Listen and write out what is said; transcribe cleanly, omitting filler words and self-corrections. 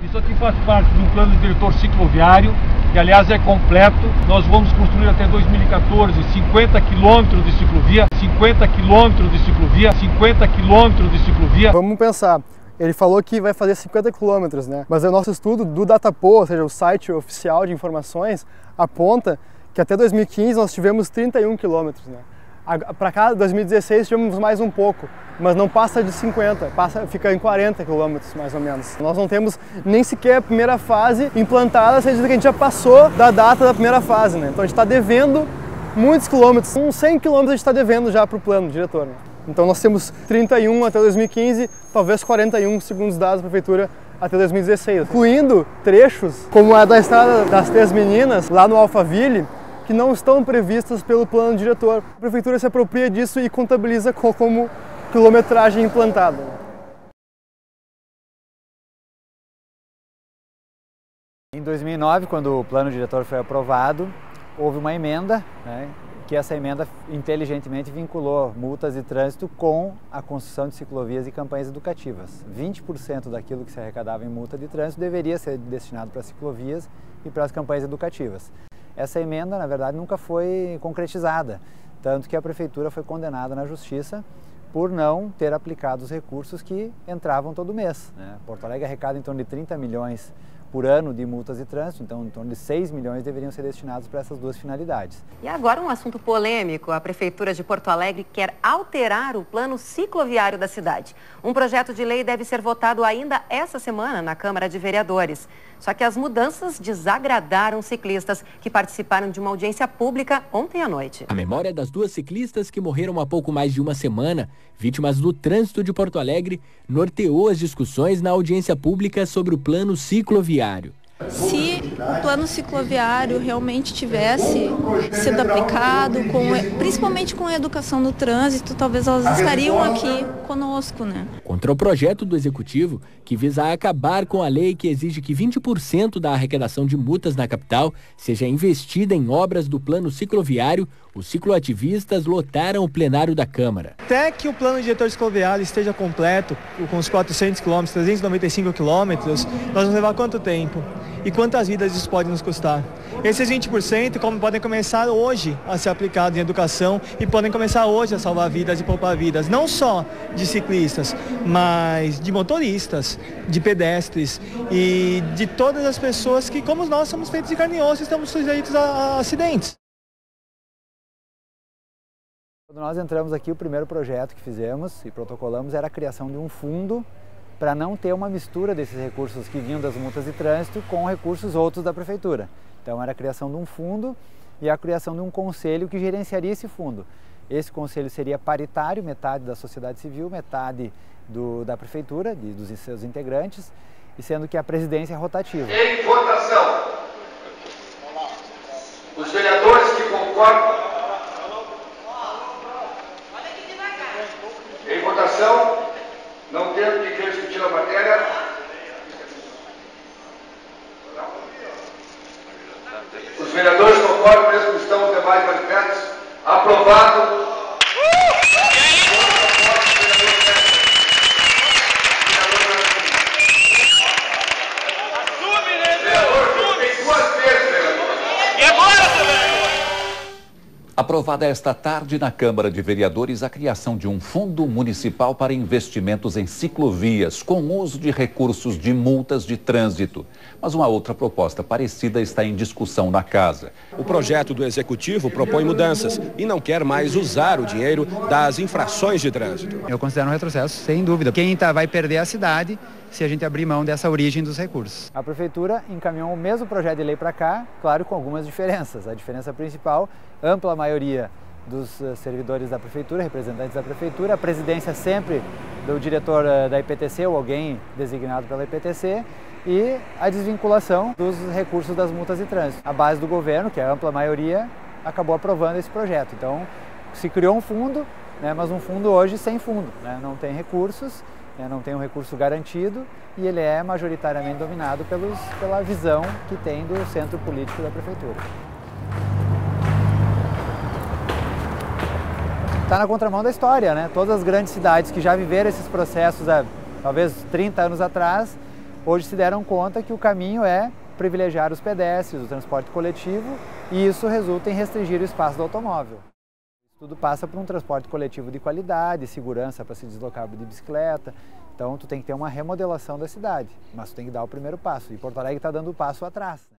Isso aqui faz parte de um plano diretor cicloviário, que aliás é completo. Nós vamos construir até 2014 50 quilômetros de ciclovia, 50 quilômetros de ciclovia, 50 quilômetros de ciclovia. Vamos pensar, ele falou que vai fazer 50 quilômetros, né? Mas o nosso estudo do Datapo, ou seja, o site oficial de informações, aponta que até 2015 nós tivemos 31 quilômetros, né? Para cá, 2016, tivemos mais um pouco, mas não passa de 50, fica em 40 quilômetros mais ou menos. Nós não temos nem sequer a primeira fase implantada, ou seja, que a gente já passou da data da primeira fase, né? Então a gente está devendo muitos quilômetros, uns 100 quilômetros a gente está devendo já para o plano diretor, né? Então nós temos 31 até 2015, talvez 41, segundo os dados da prefeitura, até 2016. Incluindo trechos, como a da Estrada das Três Meninas, lá no Alphaville, que não estão previstas pelo plano diretor. A prefeitura se apropria disso e contabiliza como quilometragem implantada. Em 2009, quando o plano diretor foi aprovado, houve uma emenda, né, que essa emenda inteligentemente vinculou multas de trânsito com a construção de ciclovias e campanhas educativas. 20% daquilo que se arrecadava em multa de trânsito deveria ser destinado para ciclovias e para as campanhas educativas. Essa emenda, na verdade, nunca foi concretizada, tanto que a prefeitura foi condenada na justiça por não ter aplicado os recursos que entravam todo mês, né? Porto Alegre arrecada em torno de 30 milhões por ano de multas de trânsito, então em torno de 6 milhões deveriam ser destinados para essas duas finalidades. E agora um assunto polêmico, a Prefeitura de Porto Alegre quer alterar o plano cicloviário da cidade. Um projeto de lei deve ser votado ainda essa semana na Câmara de Vereadores. Só que as mudanças desagradaram ciclistas que participaram de uma audiência pública ontem à noite. A memória das duas ciclistas que morreram há pouco mais de uma semana, vítimas do trânsito de Porto Alegre, norteou as discussões na audiência pública sobre o plano cicloviário. Se o plano cicloviário realmente tivesse sido aplicado, principalmente com a educação no trânsito, talvez elas estariam aqui conosco, né? Contra o projeto do Executivo, que visa acabar com a lei que exige que 20% da arrecadação de multas na capital seja investida em obras do plano cicloviário, os cicloativistas lotaram o plenário da Câmara. Até que o plano diretor cicloviário esteja completo, com os 400 quilômetros, 395 quilômetros, nós vamos levar quanto tempo? E quantas vidas isso pode nos custar? Esses 20% podem começar hoje a ser aplicados em educação e podem começar hoje a salvar vidas e poupar vidas, não só de ciclistas, mas de motoristas, de pedestres e de todas as pessoas que, como nós, somos feitos de carne e osso e estamos sujeitos a acidentes. Quando nós entramos aqui, o primeiro projeto que fizemos e protocolamos era a criação de um fundo para não ter uma mistura desses recursos que vinham das multas de trânsito com recursos outros da prefeitura. Então era a criação de um fundo e a criação de um conselho que gerenciaria esse fundo. Esse conselho seria paritário, metade da sociedade civil, metade da prefeitura, dos seus integrantes, e sendo que a presidência é rotativa. Em votação, os vereadores que concordam. Em votação, não tendo que querer discutir a matéria. Os vereadores concordam, mesmo que estão os demais manifestos. Aprovado. Aprovada esta tarde na Câmara de Vereadores a criação de um fundo municipal para investimentos em ciclovias, com uso de recursos de multas de trânsito. Mas uma outra proposta parecida está em discussão na Casa. O projeto do Executivo propõe mudanças e não quer mais usar o dinheiro das infrações de trânsito. Eu considero um retrocesso, sem dúvida. Quem vai perder a cidade se a gente abrir mão dessa origem dos recursos. A Prefeitura encaminhou o mesmo projeto de lei para cá, claro, com algumas diferenças. A diferença principal, ampla maioria dos servidores da Prefeitura, representantes da Prefeitura, a presidência sempre do diretor da IPTC ou alguém designado pela IPTC e a desvinculação dos recursos das multas de trânsito. A base do governo, que é a ampla maioria, acabou aprovando esse projeto. Então, se criou um fundo, né, mas um fundo hoje sem fundo, né, não tem recursos, não tem um recurso garantido e ele é majoritariamente dominado pela visão que tem do centro político da Prefeitura. Está na contramão da história, né? Todas as grandes cidades que já viveram esses processos há talvez 30 anos atrás hoje se deram conta que o caminho é privilegiar os pedestres, o transporte coletivo, e isso resulta em restringir o espaço do automóvel. Tudo passa por um transporte coletivo de qualidade, segurança para se deslocar de bicicleta. Então tu tem que ter uma remodelação da cidade, mas tu tem que dar o primeiro passo. E Porto Alegre está dando o passo atrás.